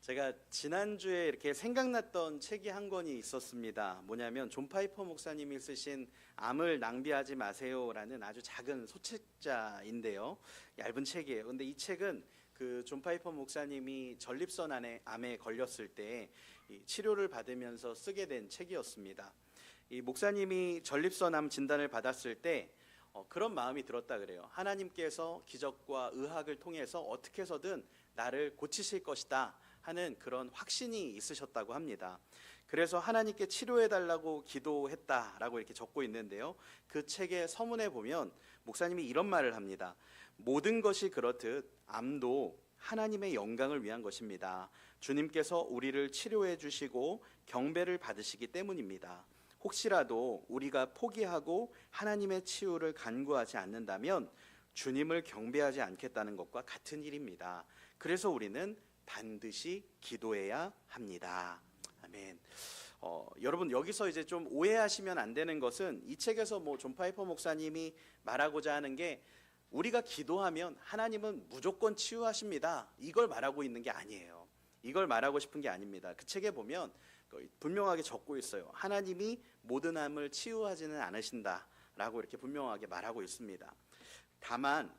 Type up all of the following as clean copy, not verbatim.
제가 지난주에 이렇게 생각났던 책이 한 권이 있었습니다. 뭐냐면 존 파이퍼 목사님이 쓰신 암을 낭비하지 마세요라는 아주 작은 소책자인데요. 얇은 책이에요. 근데 이 책은 그 존 파이퍼 목사님이 전립선 암에 걸렸을 때 이 치료를 받으면서 쓰게 된 책이었습니다. 이 목사님이 전립선암 진단을 받았을 때 그런 마음이 들었다 그래요. 하나님께서 기적과 의학을 통해서 어떻게 해서든 나를 고치실 것이다 하는 그런 확신이 있으셨다고 합니다. 그래서 하나님께 치료해달라고 기도했다라고 이렇게 적고 있는데요. 그 책의 서문에 보면 목사님이 이런 말을 합니다. 모든 것이 그렇듯 암도 하나님의 영광을 위한 것입니다. 주님께서 우리를 치료해 주시고 경배를 받으시기 때문입니다. 혹시라도 우리가 포기하고 하나님의 치유를 간구하지 않는다면 주님을 경배하지 않겠다는 것과 같은 일입니다. 그래서 우리는 반드시 기도해야 합니다. 아멘. 여러분 여기서 이제 좀 오해하시면 안 되는 것은 이 책에서 존 파이퍼 목사님이 말하고자 하는 게 우리가 기도하면 하나님은 무조건 치유하십니다. 이걸 말하고 있는 게 아니에요. 이걸 말하고 싶은 게 아닙니다. 그 책에 보면 분명하게 적고 있어요. 하나님이 모든 암을 치유하지는 않으신다라고 이렇게 분명하게 말하고 있습니다. 다만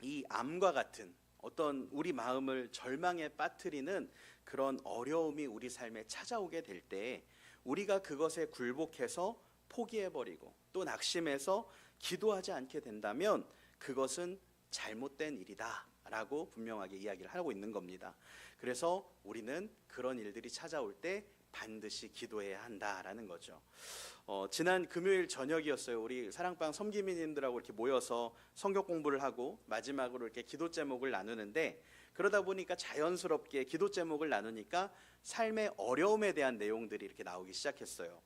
이 암과 같은 어떤 우리 마음을 절망에 빠뜨리는 그런 어려움이 우리 삶에 찾아오게 될 때 우리가 그것에 굴복해서 포기해버리고 또 낙심해서 기도하지 않게 된다면 그것은 잘못된 일이다 라고 분명하게 이야기를 하고 있는 겁니다. 그래서 우리는 그런 일들이 찾아올 때 반드시 기도해야 한다라는 거죠. 지난 금요일 저녁이었어요. 우리 사랑방 섬기민님들하고 이렇게 모여서 성경 공부를 하고 마지막으로 이렇게 기도 제목을 나누는데 그러다 보니까 자연스럽게 기도 제목을 나누니까 삶의 어려움에 대한 내용들이 이렇게 나오기 시작했어요.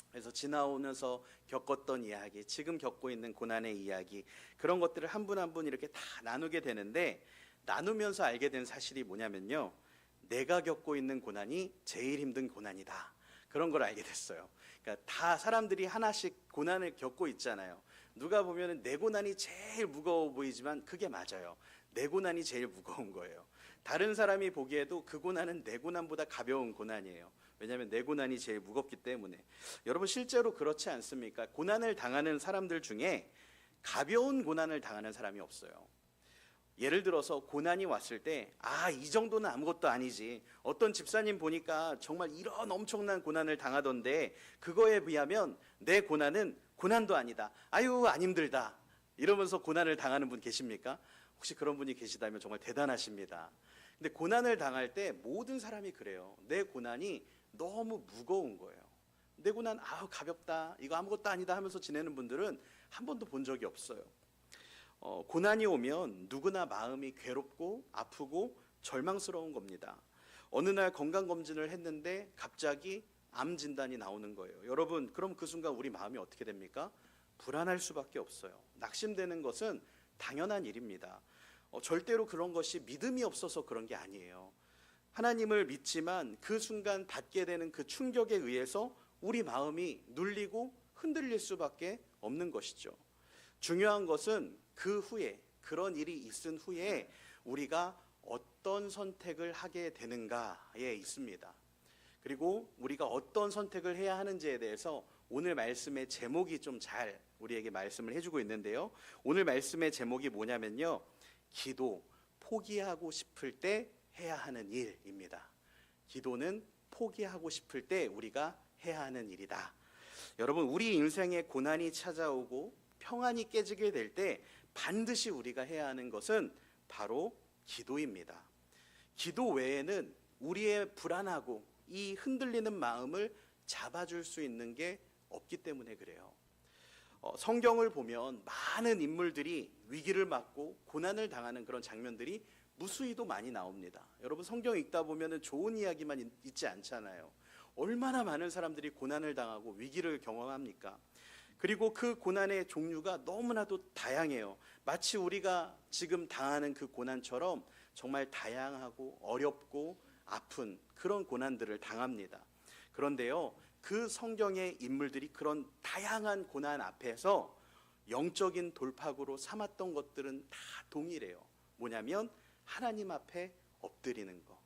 그래서 지나오면서 겪었던 이야기, 지금 겪고 있는 고난의 이야기, 그런 것들을 한 분 한 분 이렇게 다 나누게 되는데 나누면서 알게 된 사실이 뭐냐면요. 내가 겪고 있는 고난이 제일 힘든 고난이다. 그런 걸 알게 됐어요. 그러니까 다 사람들이 하나씩 고난을 겪고 있잖아요. 누가 보면 내 고난이 제일 무거워 보이지만 그게 맞아요. 내 고난이 제일 무거운 거예요. 다른 사람이 보기에도 그 고난은 내 고난보다 가벼운 고난이에요. 왜냐하면 내 고난이 제일 무겁기 때문에. 여러분 실제로 그렇지 않습니까? 고난을 당하는 사람들 중에 가벼운 고난을 당하는 사람이 없어요. 예를 들어서 고난이 왔을 때 이 정도는 아무것도 아니지. 어떤 집사님 보니까 정말 이런 엄청난 고난을 당하던데 그거에 비하면 내 고난은 고난도 아니다. 아유 안 힘들다. 이러면서 고난을 당하는 분 계십니까? 혹시 그런 분이 계시다면 정말 대단하십니다. 근데 고난을 당할 때 모든 사람이 그래요. 내 고난이 너무 무거운 거예요. 내 고난 가볍다. 이거 아무것도 아니다 하면서 지내는 분들은 한 번도 본 적이 없어요. 고난이 오면 누구나 마음이 괴롭고 아프고 절망스러운 겁니다. 어느 날 건강검진을 했는데 갑자기 암 진단이 나오는 거예요. 여러분 그럼 그 순간 우리 마음이 어떻게 됩니까? 불안할 수밖에 없어요. 낙심되는 것은 당연한 일입니다. 절대로 그런 것이 믿음이 없어서 그런 게 아니에요. 하나님을 믿지만 그 순간 받게 되는 그 충격에 의해서 우리 마음이 눌리고 흔들릴 수밖에 없는 것이죠. 중요한 것은 그 후에 그런 일이 있은 후에 우리가 어떤 선택을 하게 되는가에 있습니다. 그리고 우리가 어떤 선택을 해야 하는지에 대해서 오늘 말씀의 제목이 좀 잘 우리에게 말씀을 해주고 있는데요. 오늘 말씀의 제목이 뭐냐면요. 기도, 포기하고 싶을 때 해야 하는 일입니다. 기도는 포기하고 싶을 때 우리가 해야 하는 일이다. 여러분 우리 인생에 고난이 찾아오고 평안이 깨지게 될 때 반드시 우리가 해야 하는 것은 바로 기도입니다. 기도 외에는 우리의 불안하고 이 흔들리는 마음을 잡아줄 수 있는 게 없기 때문에 그래요. 성경을 보면 많은 인물들이 위기를 맞고 고난을 당하는 그런 장면들이 무수히도 많이 나옵니다. 여러분 성경 읽다 보면 좋은 이야기만 있지 않잖아요. 얼마나 많은 사람들이 고난을 당하고 위기를 경험합니까? 그리고 그 고난의 종류가 너무나도 다양해요. 마치 우리가 지금 당하는 그 고난처럼 정말 다양하고 어렵고 아픈 그런 고난들을 당합니다. 그런데요, 그 성경의 인물들이 그런 다양한 고난 앞에서 영적인 돌파구로 삼았던 것들은 다 동일해요. 뭐냐면 하나님 앞에 엎드리는 거,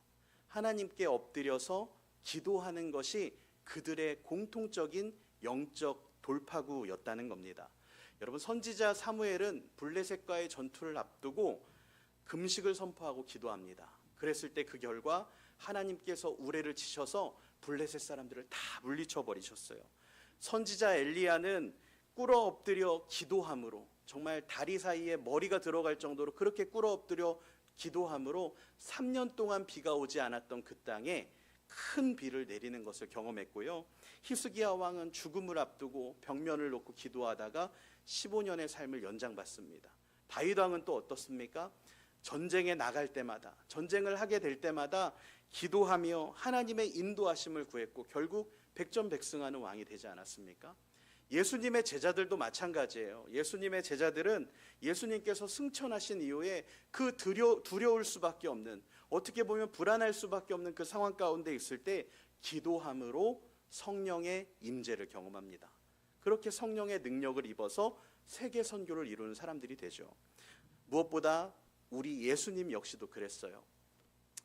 하나님께 엎드려서 기도하는 것이 그들의 공통적인 영적 돌파구였다는 겁니다. 여러분, 선지자 사무엘은 블레셋과의 전투를 앞두고 금식을 선포하고 기도합니다. 그랬을 때 그 결과 하나님께서 우레를 치셔서 블레셋 사람들을 다 물리쳐 버리셨어요. 선지자 엘리야는 꿇어 엎드려 기도함으로, 정말 다리 사이에 머리가 들어갈 정도로 그렇게 꿇어 엎드려 기도함으로 3년 동안 비가 오지 않았던 그 땅에 큰 비를 내리는 것을 경험했고요. 히스기야 왕은 죽음을 앞두고 벽면을 놓고 기도하다가 15년의 삶을 연장받습니다. 다윗 왕은 또 어떻습니까? 전쟁에 나갈 때마다, 전쟁을 하게 될 때마다 기도하며 하나님의 인도하심을 구했고 결국 백전백승하는 왕이 되지 않았습니까? 예수님의 제자들도 마찬가지예요. 예수님의 제자들은 예수님께서 승천하신 이후에 그 두려울 수밖에 없는, 어떻게 보면 불안할 수밖에 없는 그 상황 가운데 있을 때 기도함으로 성령의 임재를 경험합니다. 그렇게 성령의 능력을 입어서 세계 선교를 이루는 사람들이 되죠. 무엇보다 우리 예수님 역시도 그랬어요.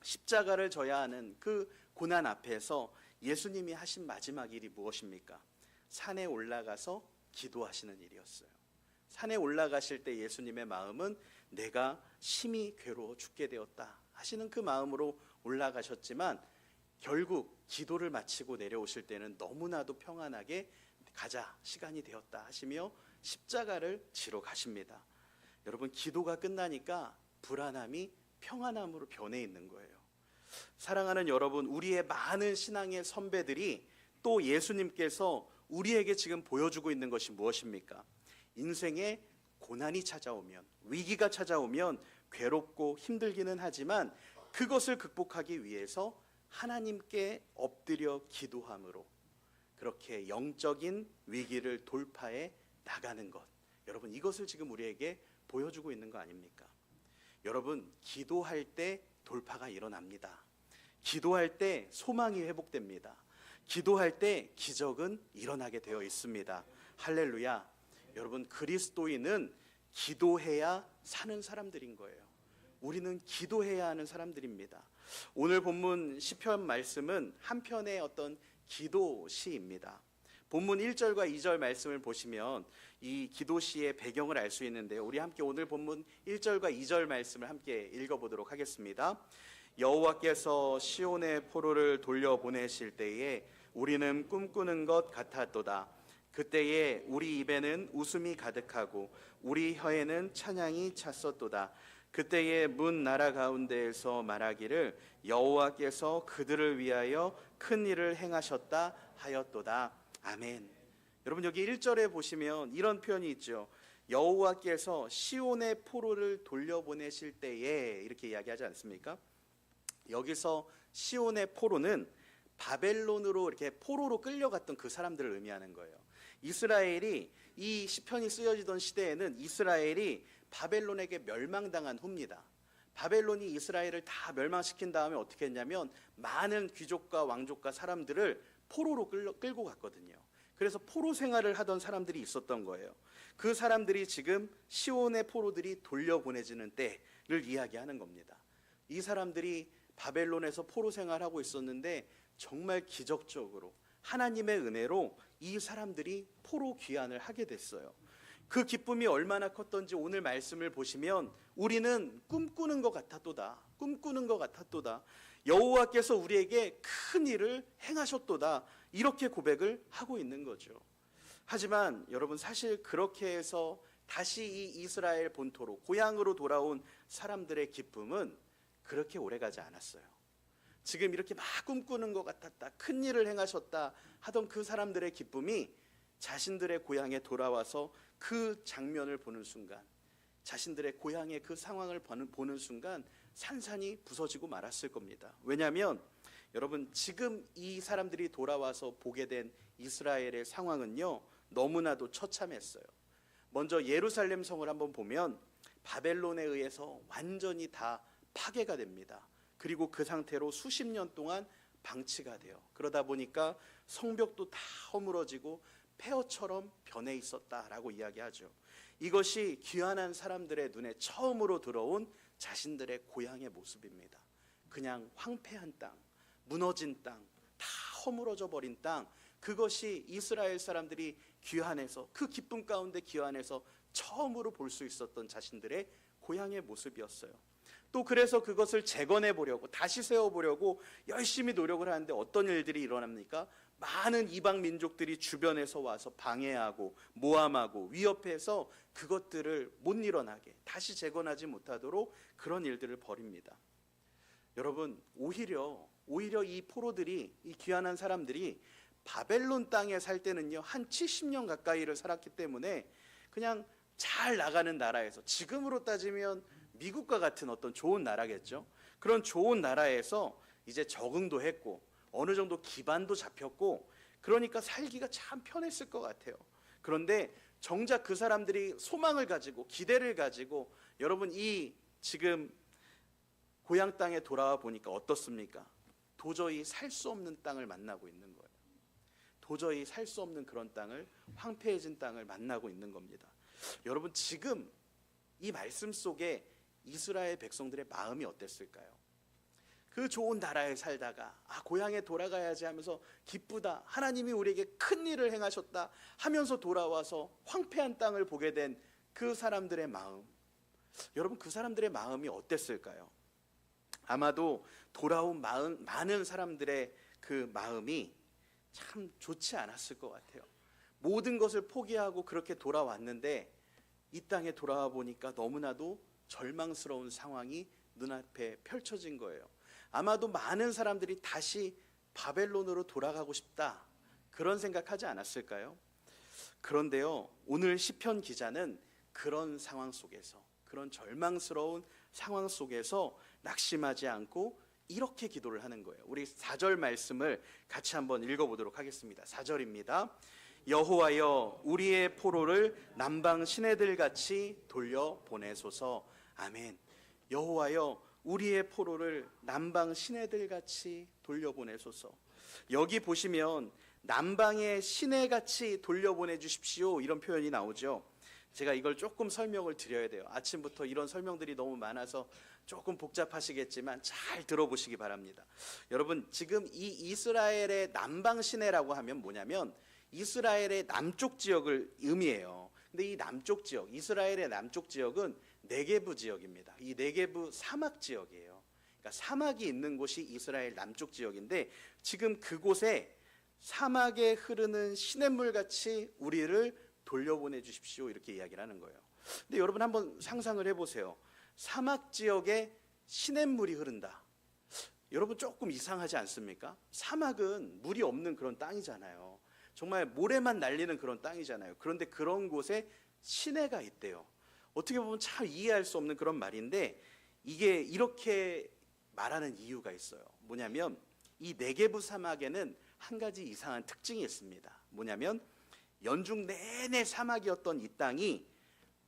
십자가를 져야 하는 그 고난 앞에서 예수님이 하신 마지막 일이 무엇입니까? 산에 올라가서 기도하시는 일이었어요. 산에 올라가실 때 예수님의 마음은 내가 심히 괴로워 죽게 되었다 하시는 그 마음으로 올라가셨지만 결국 기도를 마치고 내려오실 때는 너무나도 평안하게 가자, 시간이 되었다 하시며 십자가를 지러 가십니다. 여러분, 기도가 끝나니까 불안함이 평안함으로 변해 있는 거예요. 사랑하는 여러분, 우리의 많은 신앙의 선배들이 또 예수님께서 우리에게 지금 보여주고 있는 것이 무엇입니까? 인생에 고난이 찾아오면, 위기가 찾아오면 괴롭고 힘들기는 하지만 그것을 극복하기 위해서 하나님께 엎드려 기도함으로 그렇게 영적인 위기를 돌파해 나가는 것, 여러분, 이것을 지금 우리에게 보여주고 있는 거 아닙니까? 여러분, 기도할 때 돌파가 일어납니다. 기도할 때 소망이 회복됩니다. 기도할 때 기적은 일어나게 되어 있습니다. 할렐루야. 여러분, 그리스도인은 기도해야 사는 사람들인 거예요. 우리는 기도해야 하는 사람들입니다. 오늘 본문 시편 말씀은 한 편의 어떤 기도시입니다. 본문 1절과 2절 말씀을 보시면 이 기도시의 배경을 알 수 있는데요. 우리 함께 오늘 본문 1절과 2절 말씀을 함께 읽어보도록 하겠습니다. 여호와께서 시온의 포로를 돌려보내실 때에 우리는 꿈꾸는 것 같았도다. 그때에 우리 입에는 웃음이 가득하고 우리 혀에는 찬양이 찼었도다. 그때에 문 나라 가운데에서 말하기를 여호와께서 그들을 위하여 큰 일을 행하셨다 하였도다. 아멘. 여러분, 여기 1절에 보시면 이런 표현이 있죠. 여호와께서 시온의 포로를 돌려보내실 때에, 이렇게 이야기하지 않습니까? 여기서 시온의 포로는 바벨론으로 이렇게 포로로 끌려갔던 그 사람들을 의미하는 거예요. 이스라엘이, 이 시편이 쓰여지던 시대에는 이스라엘이 바벨론에게 멸망당한 후입니다. 바벨론이 이스라엘을 다 멸망시킨 다음에 어떻게 했냐면 많은 귀족과 왕족과 사람들을 포로로 끌고 갔거든요. 그래서 포로 생활을 하던 사람들이 있었던 거예요. 그 사람들이 지금 시온의 포로들이 돌려보내지는 때를 이야기하는 겁니다. 이 사람들이 바벨론에서 포로 생활하고 있었는데 정말 기적적으로 하나님의 은혜로 이 사람들이 포로 귀환을 하게 됐어요. 그 기쁨이 얼마나 컸던지 오늘 말씀을 보시면 우리는 꿈꾸는 것 같았도다. 꿈꾸는 것 같았도다. 여호와께서 우리에게 큰 일을 행하셨도다. 이렇게 고백을 하고 있는 거죠. 하지만 여러분, 사실 그렇게 해서 다시 이 이스라엘 본토로, 고향으로 돌아온 사람들의 기쁨은 그렇게 오래가지 않았어요. 지금 이렇게 막 꿈꾸는 것 같았다, 큰 일을 행하셨다 하던 그 사람들의 기쁨이 자신들의 고향에 돌아와서 그 장면을 보는 순간, 자신들의 고향의 그 상황을 보는 순간 산산이 부서지고 말았을 겁니다. 왜냐하면 여러분, 지금 이 사람들이 돌아와서 보게 된 이스라엘의 상황은요, 너무나도 처참했어요. 먼저 예루살렘 성을 한번 보면 바벨론에 의해서 완전히 다 파괴가 됩니다. 그리고 그 상태로 수십 년 동안 방치가 돼요. 그러다 보니까 성벽도 다 허물어지고 폐허처럼 변해 있었다라고 이야기하죠. 이것이 귀환한 사람들의 눈에 처음으로 들어온 자신들의 고향의 모습입니다. 그냥 황폐한 땅, 무너진 땅, 다 허물어져 버린 땅, 그것이 이스라엘 사람들이 귀환해서, 그 기쁨 가운데 귀환해서 처음으로 볼 수 있었던 자신들의 고향의 모습이었어요. 또 그래서 그것을 재건해 보려고, 다시 세워 보려고 열심히 노력을 하는데 어떤 일들이 일어납니까? 많은 이방 민족들이 주변에서 와서 방해하고 모함하고 위협해서 그것들을 못 일어나게, 다시 재건하지 못하도록 그런 일들을 벌입니다. 여러분, 오히려 이 포로들이, 이 귀환한 사람들이 바벨론 땅에 살 때는요, 한 70년 가까이를 살았기 때문에 그냥 잘 나가는 나라에서, 지금으로 따지면 미국과 같은 어떤 좋은 나라겠죠. 그런 좋은 나라에서 이제 적응도 했고 어느 정도 기반도 잡혔고, 그러니까 살기가 참 편했을 것 같아요. 그런데 정작 그 사람들이 소망을 가지고 기대를 가지고, 여러분 이 지금 고향 땅에 돌아와 보니까 어떻습니까? 도저히 살 수 없는 땅을 만나고 있는 거예요. 도저히 살 수 없는 그런 땅을, 황폐해진 땅을 만나고 있는 겁니다. 여러분, 지금 이 말씀 속에 이스라엘 백성들의 마음이 어땠을까요? 그 좋은 나라에 살다가 고향에 돌아가야지 하면서 기쁘다, 하나님이 우리에게 큰 일을 행하셨다 하면서 돌아와서 황폐한 땅을 보게 된 그 사람들의 마음, 여러분 그 사람들의 마음이 어땠을까요? 아마도 돌아온 많은 사람들의 그 마음이 참 좋지 않았을 것 같아요. 모든 것을 포기하고 그렇게 돌아왔는데 이 땅에 돌아와 보니까 너무나도 절망스러운 상황이 눈앞에 펼쳐진 거예요. 아마도 많은 사람들이 다시 바벨론으로 돌아가고 싶다, 그런 생각하지 않았을까요? 그런데요, 오늘 시편 기자는 그런 상황 속에서, 그런 절망스러운 상황 속에서 낙심하지 않고 이렇게 기도를 하는 거예요. 우리 4절 말씀을 같이 한번 읽어보도록 하겠습니다. 4절입니다. 여호와여, 우리의 포로를 남방 시내들 같이 돌려보내소서. 아멘. 여호와여, 우리의 포로를 남방 시내들 같이 돌려보내소서. 여기 보시면 남방의 시내같이 돌려보내 주십시오, 이런 표현이 나오죠. 제가 이걸 조금 설명을 드려야 돼요. 아침부터 이런 설명들이 너무 많아서 조금 복잡하시겠지만 잘 들어보시기 바랍니다. 여러분, 지금 이 이스라엘의 남방 시내라고 하면 뭐냐면 이스라엘의 남쪽 지역을 의미해요. 근데 이 남쪽 지역, 이스라엘의 남쪽 지역은 네게브 지역입니다. 이 네게브 사막 지역이에요. 그러니까 사막이 있는 곳이 이스라엘 남쪽 지역인데, 지금 그곳에 사막에 흐르는 시냇물 같이 우리를 돌려보내 주십시오, 이렇게 이야기를 하는 거예요. 근데 여러분 한번 상상을 해보세요. 사막 지역에 시냇물이 흐른다. 여러분 조금 이상하지 않습니까? 사막은 물이 없는 그런 땅이잖아요. 정말 모래만 날리는 그런 땅이잖아요. 그런데 그런 곳에 시내가 있대요. 어떻게 보면 참 이해할 수 없는 그런 말인데, 이게 이렇게 말하는 이유가 있어요. 뭐냐면 이 네게브 사막에는 한 가지 이상한 특징이 있습니다. 뭐냐면 연중 내내 사막이었던 이 땅이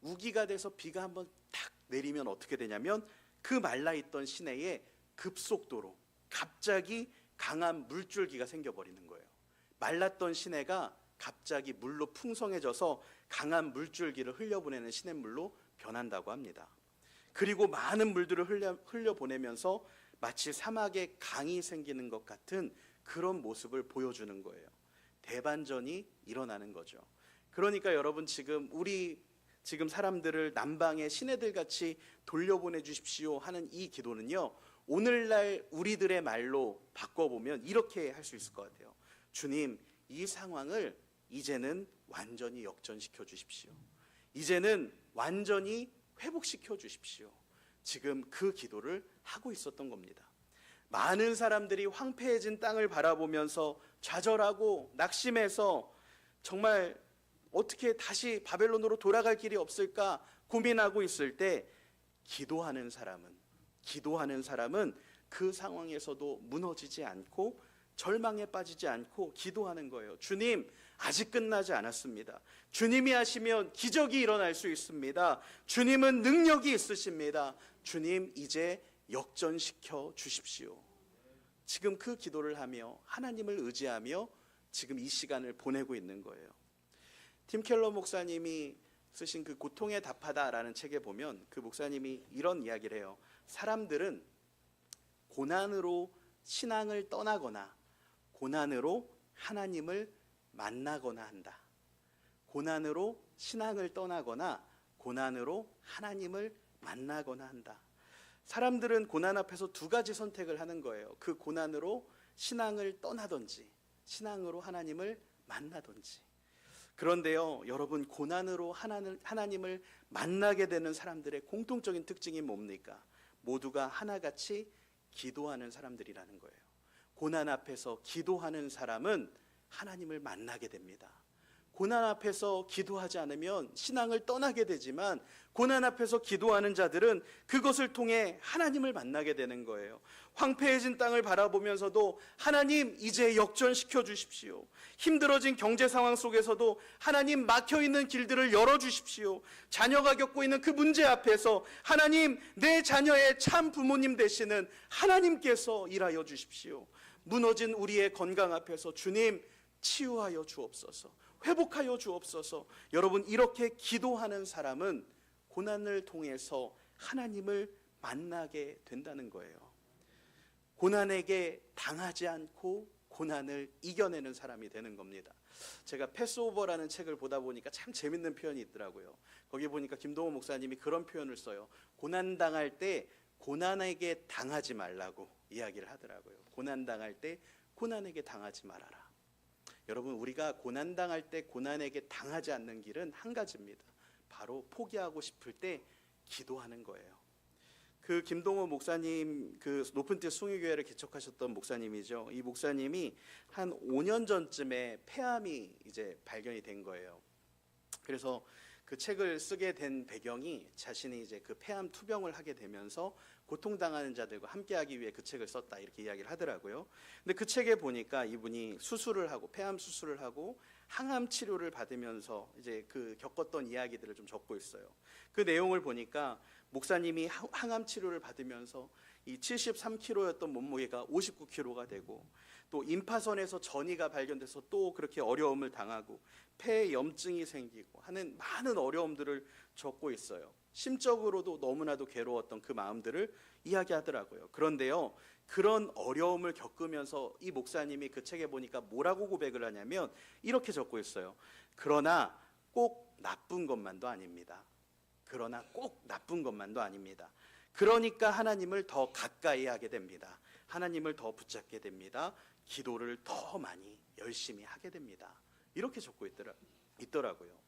우기가 돼서 비가 한번 탁 내리면 어떻게 되냐면 그 말라있던 시내에 급속도로 갑자기 강한 물줄기가 생겨버리는 거예요. 말랐던 시내가 갑자기 물로 풍성해져서 강한 물줄기를 흘려보내는 시냇물로 변한다고 합니다. 그리고 많은 물들을 흘려보내면서 마치 사막에 강이 생기는 것 같은 그런 모습을 보여주는 거예요. 대반전이 일어나는 거죠. 그러니까 여러분, 우리 사람들을 남방의 시내들 같이 돌려보내 주십시오 하는 이 기도는요, 오늘날 우리들의 말로 바꿔보면 이렇게 할 수 있을 것 같아요. 주님, 이 상황을 이제는 완전히 역전시켜 주십시오. 이제는 완전히 회복시켜 주십시오. 지금 그 기도를 하고 있었던 겁니다. 많은 사람들이 황폐해진 땅을 바라보면서 좌절하고 낙심해서 정말 어떻게 다시 바벨론으로 돌아갈 길이 없을까 고민하고 있을 때, 기도하는 사람은 그 상황에서도 무너지지 않고 절망에 빠지지 않고 기도하는 거예요. 주님, 아직 끝나지 않았습니다. 주님이 하시면 기적이 일어날 수 있습니다. 주님은 능력이 있으십니다. 주님, 이제 역전시켜 주십시오. 지금 그 기도를 하며 하나님을 의지하며 지금 이 시간을 보내고 있는 거예요. 팀 켈러 목사님이 쓰신 그 고통에 답하다라는 책에 보면 그 목사님이 이런 이야기를 해요. 사람들은 고난으로 신앙을 떠나거나 고난으로 하나님을 만나거나 한다. 고난으로 신앙을 떠나거나 고난으로 하나님을 만나거나 한다. 사람들은 고난 앞에서 두 가지 선택을 하는 거예요. 그 고난으로 신앙을 떠나든지 신앙으로 하나님을 만나든지. 그런데요, 여러분, 고난으로 하나님을 만나게 되는 사람들의 공통적인 특징이 뭡니까? 모두가 하나같이 기도하는 사람들이라는 거예요. 고난 앞에서 기도하는 사람은 하나님을 만나게 됩니다. 고난 앞에서 기도하지 않으면 신앙을 떠나게 되지만 고난 앞에서 기도하는 자들은 그것을 통해 하나님을 만나게 되는 거예요. 황폐해진 땅을 바라보면서도 하나님 이제 역전시켜 주십시오. 힘들어진 경제 상황 속에서도 하나님 막혀있는 길들을 열어주십시오. 자녀가 겪고 있는 그 문제 앞에서 하나님, 내 자녀의 참 부모님 되시는 하나님께서 일하여 주십시오. 무너진 우리의 건강 앞에서 주님 치유하여 주옵소서, 회복하여 주옵소서. 여러분, 이렇게 기도하는 사람은 고난을 통해서 하나님을 만나게 된다는 거예요. 고난에게 당하지 않고 고난을 이겨내는 사람이 되는 겁니다. 제가 패스오버라는 책을 보다 보니까 참 재밌는 표현이 있더라고요. 거기 보니까 김동호 목사님이 그런 표현을 써요. 고난당할 때 고난에게 당하지 말라고 이야기를 하더라고요. 고난당할 때 고난에게 당하지 말아라. 여러분, 우리가 고난당할 때 고난에게 당하지 않는 길은 한 가지입니다. 바로 포기하고 싶을 때 기도하는 거예요. 그 김동호 목사님, 그 높은 뜻 숭유교회를 개척하셨던 목사님이죠. 이 목사님이 한 5년 전쯤에 폐암이 이제 발견이 된 거예요. 그래서 그 책을 쓰게 된 배경이 자신이 이제 그 폐암 투병을 하게 되면서 고통당하는 자들과 함께하기 위해 그 책을 썼다, 이렇게 이야기를 하더라고요. 근데 그 책에 보니까 이분이 수술을 하고 폐암 수술을 하고 항암 치료를 받으면서 이제 그 겪었던 이야기들을 좀 적고 있어요. 그 내용을 보니까 목사님이 항암 치료를 받으면서 이 73kg였던 몸무게가 59kg가 되고, 또 임파선에서 전이가 발견돼서 또 그렇게 어려움을 당하고 폐에 염증이 생기고 하는 많은 어려움들을 적고 있어요. 심적으로도 너무나도 괴로웠던 그 마음들을 이야기하더라고요. 그런데요, 그런 어려움을 겪으면서 이 목사님이 그 책에 보니까 뭐라고 고백을 하냐면 이렇게 적고 있어요. 그러나 꼭 나쁜 것만도 아닙니다. 그러나 꼭 나쁜 것만도 아닙니다. 그러니까 하나님을 더 가까이 하게 됩니다. 하나님을 더 붙잡게 됩니다. 기도를 더 많이 열심히 하게 됩니다. 이렇게 적고 있더라고요.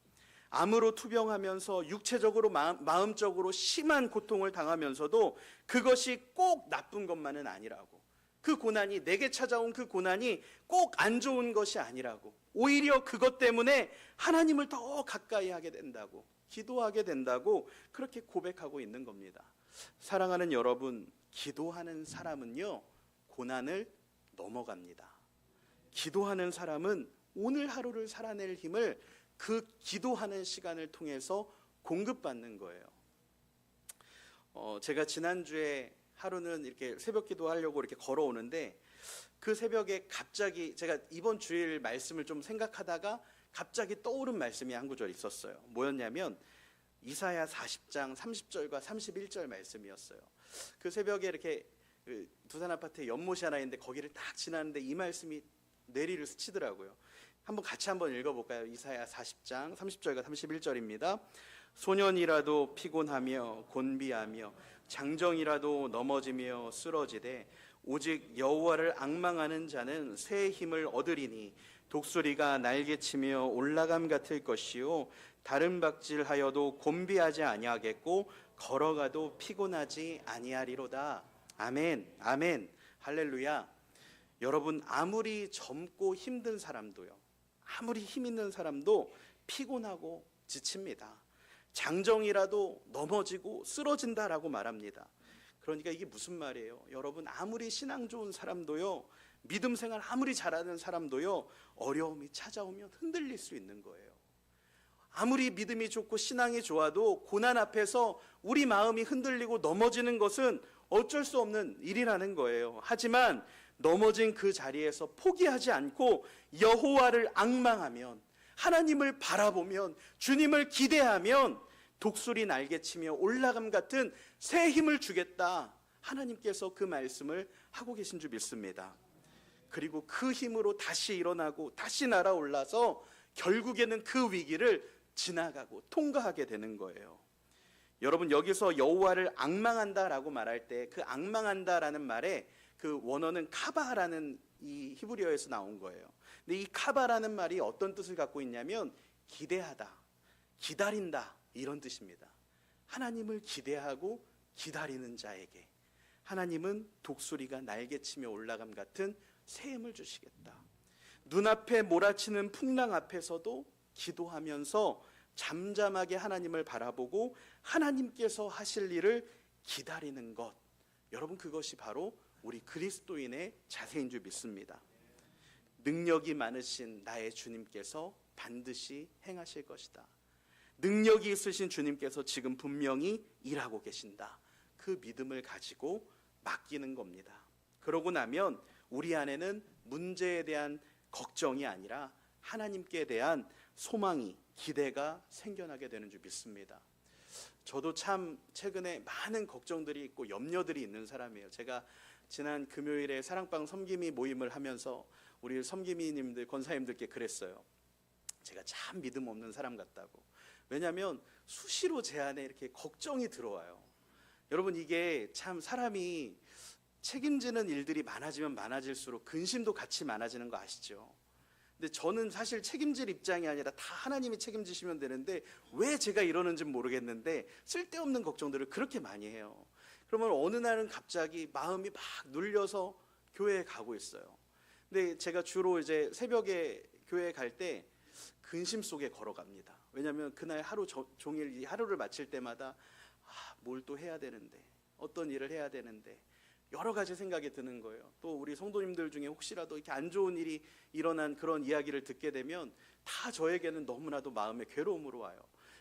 암으로 투병하면서 육체적으로 마음적으로 심한 고통을 당하면서도 그것이 꼭 나쁜 것만은 아니라고, 그 고난이, 내게 찾아온 그 고난이 꼭 안 좋은 것이 아니라고, 오히려 그것 때문에 하나님을 더 가까이 하게 된다고, 기도하게 된다고 그렇게 고백하고 있는 겁니다. 사랑하는 여러분, 기도하는 사람은요, 고난을 넘어갑니다. 기도하는 사람은 오늘 하루를 살아낼 힘을 그 기도하는 시간을 통해서 공급받는 거예요. 제가 지난주에 하루는 이렇게 새벽 기도하려고 이렇게 걸어오는데, 그 새벽에 갑자기 제가 이번 주일 말씀을 좀 생각하다가 갑자기 떠오른 말씀이 한 구절 있었어요. 뭐였냐면 이사야 40장 30절과 31절 말씀이었어요. 그 새벽에 이렇게 두산 아파트에 연못이 하나 있는데 거기를 딱 지나는데 이 말씀이 뇌리를 스치더라고요. 같이 한번 읽어볼까요? 이사야 40장 30절과 31절입니다. 소년이라도 피곤하며 곤비하며 장정이라도 넘어지며 쓰러지되 오직 여호와를 앙망하는 자는 새 힘을 얻으리니 독수리가 날개치며 올라감 같을 것이요 다른 박질하여도 곤비하지 아니하겠고 걸어가도 피곤하지 아니하리로다. 아멘, 아멘, 할렐루야. 여러분, 아무리 젊고 힘든 사람도요, 아무리 힘 있는 사람도 피곤하고 지칩니다. 장정이라도 넘어지고 쓰러진다라고 말합니다. 그러니까 이게 무슨 말이에요? 여러분, 아무리 신앙 좋은 사람도요, 믿음 생활 아무리 잘하는 사람도요, 어려움이 찾아오면 흔들릴 수 있는 거예요. 아무리 믿음이 좋고 신앙이 좋아도 고난 앞에서 우리 마음이 흔들리고 넘어지는 것은 어쩔 수 없는 일이라는 거예요. 하지만 넘어진 그 자리에서 포기하지 않고 여호와를 앙망하면, 하나님을 바라보면, 주님을 기대하면 독수리 날개치며 올라감 같은 새 힘을 주겠다. 하나님께서 그 말씀을 하고 계신 줄 믿습니다. 그리고 그 힘으로 다시 일어나고 다시 날아올라서 결국에는 그 위기를 지나가고 통과하게 되는 거예요. 여러분, 여기서 여호와를 앙망한다라고 말할 때 그 앙망한다라는 말에 그 원어는 카바라는 이 히브리어에서 나온 거예요. 근데 이 카바라는 말이 어떤 뜻을 갖고 있냐면 기대하다, 기다린다, 이런 뜻입니다. 하나님을 기대하고 기다리는 자에게 하나님은 독수리가 날개치며 올라감 같은 새 힘을 주시겠다. 눈앞에 몰아치는 풍랑 앞에서도 기도하면서 잠잠하게 하나님을 바라보고 하나님께서 하실 일을 기다리는 것, 여러분, 그것이 바로 우리 그리스도인의 자세인 줄 믿습니다. 능력이 많으신 나의 주님께서 반드시 행하실 것이다. 능력이 있으신 주님께서 지금 분명히 일하고 계신다. 그 믿음을 가지고 맡기는 겁니다. 그러고 나면 우리 안에는 문제에 대한 걱정이 아니라 하나님께 대한 소망이, 기대가 생겨나게 되는 줄 믿습니다. 저도 참 최근에 많은 걱정들이 있고 염려들이 있는 사람이에요. 제가 지난 금요일에 사랑방 섬김이 모임을 하면서 우리 섬김이님들, 권사님들께 그랬어요. 제가 참 믿음 없는 사람 같다고. 왜냐하면 수시로 제 안에 이렇게 걱정이 들어와요. 여러분, 이게 참 사람이 책임지는 일들이 많아지면 많아질수록 근심도 같이 많아지는 거 아시죠? 근데 저는 사실 책임질 입장이 아니라 다 하나님이 책임지시면 되는데 왜 제가 이러는지 모르겠는데 쓸데없는 걱정들을 그렇게 많이 해요. 그러면 어느 날은 갑자기 마음이 막 눌려서 교회에 가고 있어요. 근데 제가 주로 이제 새벽에 교회에 갈 때 근심 속에 걸어갑니다. 왜냐하면 그날 하루 종일 이 하루를 마칠 때마다 뭘 또 해야 되는데, 어떤 일을 해야 되는데, 여러 가지 생각이 드는 거예요. 또 우리 성도님들 중에 혹시라도 이렇게 안 좋은 일이 일어난 그런 이야기를 듣게 되면 다 저에게는 너무나도 마음의 괴로움으로 와요.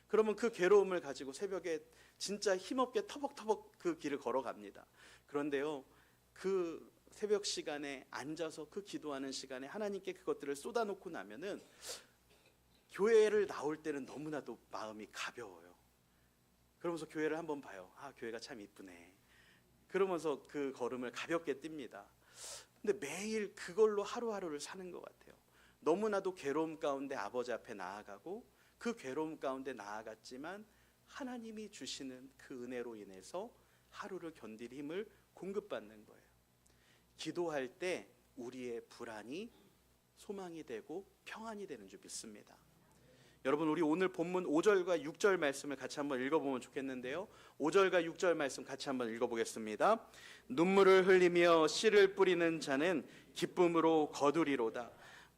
그러면 그 괴로움을 가지고 새벽에 진짜 힘없게 터벅터벅 그 길을 걸어갑니다. 그런데요, 그 새벽 시간에 앉아서 그 기도하는 시간에 하나님께 그것들을 쏟아놓고 나면은 교회를 나올 때는 너무나도 마음이 가벼워요. 그러면서 교회를 한번 봐요. 교회가 참 이쁘네. 그러면서 그 걸음을 가볍게 띱니다. 근데 매일 그걸로 하루하루를 사는 것 같아요. 너무나도 괴로움 가운데 아버지 앞에 나아가고 그 괴로움 가운데 나아갔지만 하나님이 주시는 그 은혜로 인해서 하루를 견딜 힘을 공급받는 거예요. 기도할 때 우리의 불안이 소망이 되고 평안이 되는 줄 믿습니다. 여러분, 우리 오늘 본문 5절과 6절 말씀을 같이 한번 읽어보면 좋겠는데요. 5절과 6절 말씀 같이 한번 읽어보겠습니다. 눈물을 흘리며 씨를 뿌리는 자는 기쁨으로 거두리로다.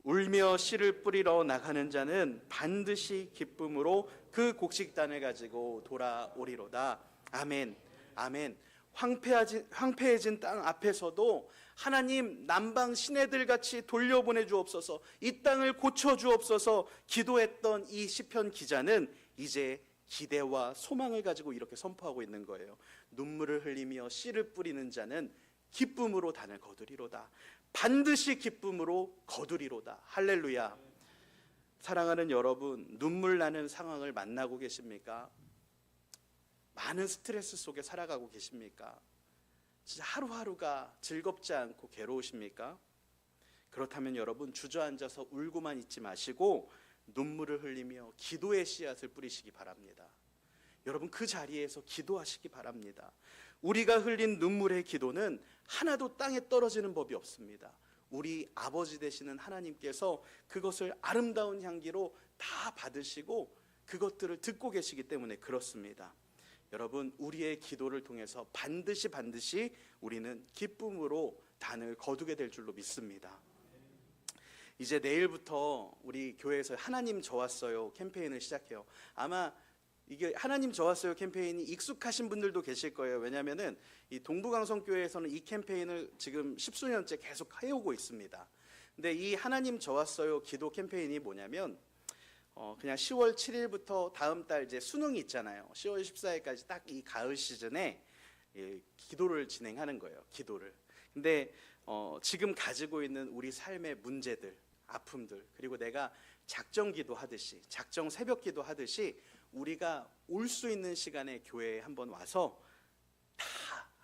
울며 씨를 뿌리러 나가는 자는 반드시 기쁨으로 그 곡식단을 가지고 돌아오리로다. 아멘, 아멘. 황폐해진 땅 앞에서도 하나님, 남방 시내들 같이 돌려보내 주옵소서, 이 땅을 고쳐 주옵소서 기도했던 이 시편 기자는 이제 기대와 소망을 가지고 이렇게 선포하고 있는 거예요. 눈물을 흘리며 씨를 뿌리는 자는 기쁨으로 단을 거두리로다. 반드시 기쁨으로 거두리로다. 할렐루야. 사랑하는 여러분, 눈물 나는 상황을 만나고 계십니까? 많은 스트레스 속에 살아가고 계십니까? 진짜 하루하루가 즐겁지 않고 괴로우십니까? 그렇다면 여러분, 주저앉아서 울고만 있지 마시고 눈물을 흘리며 기도의 씨앗을 뿌리시기 바랍니다. 여러분, 그 자리에서 기도하시기 바랍니다. 우리가 흘린 눈물의 기도는 하나도 땅에 떨어지는 법이 없습니다. 우리 아버지 되시는 하나님께서 그것을 아름다운 향기로 다 받으시고 그것들을 듣고 계시기 때문에 그렇습니다. 여러분, 우리의 기도를 통해서 반드시 우리는 기쁨으로 단을 거두게 될 줄로 믿습니다. 이제 내일부터 우리 교회에서 하나님 저 왔어요 캠페인을 시작해요. 아마 이게 하나님 저 왔어요 캠페인이 익숙하신 분들도 계실 거예요. 왜냐하면은 이 동부강성교회에서는 이 캠페인을 지금 십수년째 계속 해오고 있습니다. 근데 이 하나님 저 왔어요 기도 캠페인이 뭐냐면 그냥 10월 7일부터 다음 달 이제 수능이 있잖아요. 10월 14일까지 딱 이 가을 시즌에 기도를 진행하는 거예요. 기도를. 근데 지금 가지고 있는 우리 삶의 문제들, 아픔들, 그리고 내가 작정 기도하듯이, 작정 새벽 기도하듯이 우리가 올 수 있는 시간에 교회에 한번 와서 다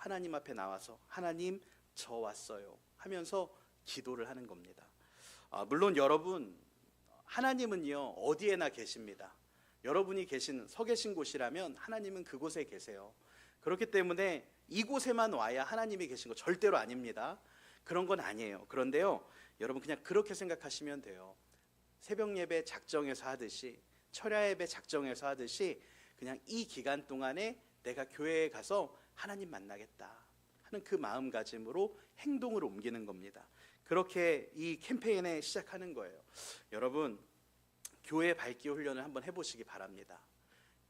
하나님 앞에 나와서 하나님 저 왔어요 하면서 기도를 하는 겁니다. 물론 여러분, 하나님은요 어디에나 계십니다. 여러분이 서 계신 곳이라면 하나님은 그곳에 계세요. 그렇기 때문에 이곳에만 와야 하나님이 계신 거 절대로 아닙니다. 그런 건 아니에요. 그런데요, 여러분 그냥 그렇게 생각하시면 돼요. 새벽 예배 작정해서 하듯이, 철야 예배 작정해서 하듯이, 그냥 이 기간 동안에 내가 교회에 가서 하나님 만나겠다 하는 그 마음가짐으로 행동을 옮기는 겁니다. 그렇게 이 캠페인에 시작하는 거예요. 여러분, 교회 밝기 훈련을 한번 해보시기 바랍니다.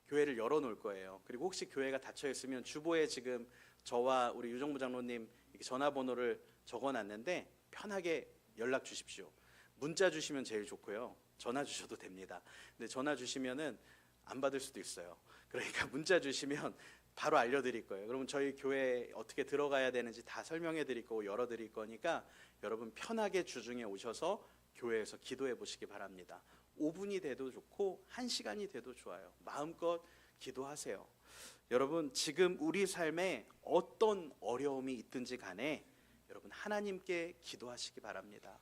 교회를 열어놓을 거예요. 그리고 혹시 교회가 닫혀 있으면 주보에 지금 저와 우리 유정부 장로님 전화번호를 적어놨는데 편하게 연락 주십시오. 문자 주시면 제일 좋고요. 전화 주셔도 됩니다. 근데 전화 주시면은 안 받을 수도 있어요. 그러니까 문자 주시면 바로 알려드릴 거예요. 그러면 저희 교회에 어떻게 들어가야 되는지 다 설명해 드릴 거고 열어드릴 거니까 여러분 편하게 주중에 오셔서 교회에서 기도해 보시기 바랍니다. 5분이 돼도 좋고 1시간이 돼도 좋아요. 마음껏 기도하세요. 여러분, 지금 우리 삶에 어떤 어려움이 있든지 간에 여러분 하나님께 기도하시기 바랍니다.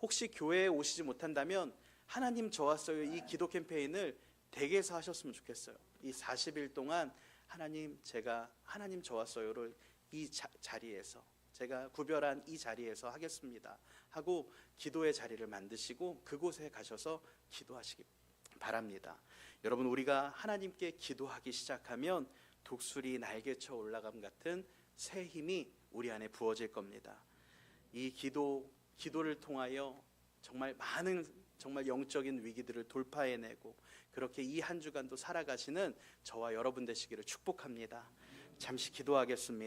혹시 교회에 오시지 못한다면 하나님 저 왔어요 이 기도 캠페인을 댁에서 하셨으면 좋겠어요. 이 40일 동안 하나님 제가 하나님 저 왔어요를 이 자리에서, 제가 구별한 이 자리에서 하겠습니다 하고 기도의 자리를 만드시고 그곳에 가셔서 기도하시기 바랍니다. 여러분, 우리가 하나님께 기도하기 시작하면 독수리 날개쳐 올라감 같은 새 힘이 우리 안에 부어질 겁니다. 이 기도를 통하여 정말 많은 영적인 위기들을 돌파해내고 그렇게 이 한 주간도 살아가시는 저와 여러분 되시기를 축복합니다. 잠시 기도하겠습니다.